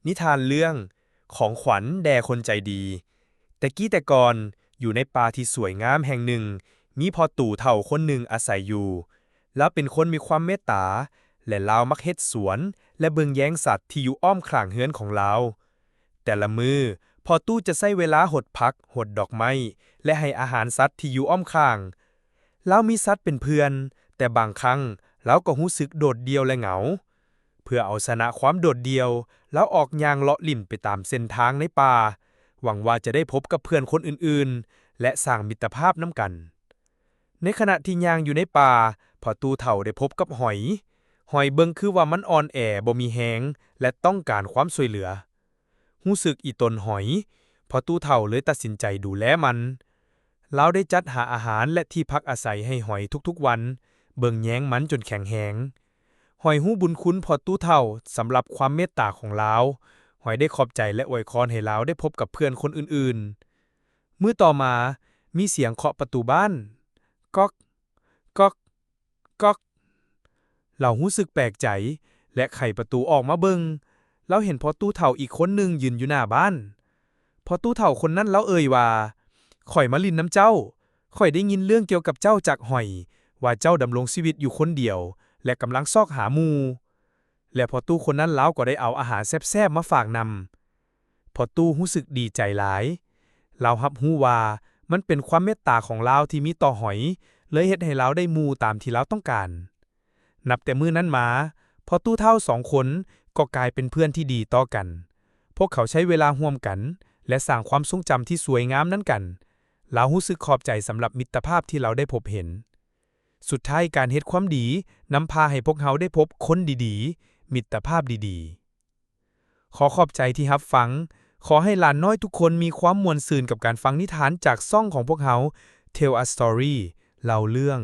นิทานเรื่องของขวัญแด่คนใจดีแต่กี้แต่ก่อนอยู่ในป่าที่สวยงามแห่งหนึ่งมีพ่อตู่เฒ่าคนหนึ่งอาศัยอยู่แล้วเป็นคนมีความเมตตาและลาวมักเฮ็ดสวนและเบิ่งแย้งสัตว์ที่อยู่อ้อมข้างเฮือนของลาวแต่ละมื้อพ่อตู่จะใช้เวลาหดผักหดดอกไม้และให้อาหารสัตว์ที่อยู่อ้อมข้างลาวมีสัตว์เป็นเพื่อนแต่บางครั้งลาวก็รู้สึกโดดเดี่ยวและเหงาเพื่อเอาชนะความโดดเดี่ยว แล้วออกย่างเลาะลิ่นไปตามเส้นทางในป่าหวังว่าจะได้พบกับเพื่อนคนอื่นๆและสร้างมิตรภาพน้ำกันในขณะที่ย่างอยู่ในป่าพ่อตู่เฒ่าได้พบกับหอยเบิ่งคือว่ามันอ่อนแอบ่มีแฮงและต้องการความช่วยเหลือรู้สึกอีตนหอยพ่อตู่เฒ่าเลยตัดสินใจดูแลมันลาวได้จัดหาอาหารและที่พักอาศัยให้หอยทุกๆวันเบิ่งแย้งมันจนแข็งแรงหอยฮู้บุญคุณพ่อตู่เฒ่าสำหรับความเมตตาของลาว หอยได้ขอบใจและอวยพรให้ลาวได้พบกับเพื่อนคนอื่นๆมื้อต่อมามีเสียงเคาะประตูบ้านก๊อกก๊อกก๊อกเรารู้สึกแปลกใจและไขประตูออกมาเบิงเราเห็นพ่อตู้เฒ่าอีกคนหนึ่งยืนอยู่หน้าบ้านพ่อตู้เฒ่าคนนั้นแล้วเอ่ยว่าข่อยมาลินน้ำเจ้าข่อยได้ยินเรื่องเกี่ยวกับเจ้าจากหอยว่าเจ้าดำรงชีวิตอยู่คนเดียวและกำลังซอกหาหมู่และพ่อตู้คนนั้นแล้วก็ได้เอาอาหารแซ่บๆมาฝากนำพ่อตู้รู้สึกดีใจหลายเรารับรู้ว่ามันเป็นความเมตตาของเราที่มีต่อหอยเลยเฮ็ดให้เราได้หมู่ตามที่เราต้องการนับแต่มื้อนั้นมาพ่อตู้เฒ่า2 คนก็กลายเป็นเพื่อนที่ดีต่อกันพวกเขาใช้เวลาร่วมกันและสร้างความทรงจำที่สวยงามนั้นกันเรารู้สึกขอบใจสำหรับมิตรภาพที่เราได้พบเห็นสุดท้ายการเฮ็ดความดีนำพาให้พวกเขาได้พบคนดีๆมิตรภาพดีๆขอขอบใจที่รับฟังขอให้หลานน้อยทุกคนมีความม่วนซื่นกับการฟังนิทานจากช่องของพวกเขา Tell a Story เล่าเรื่อง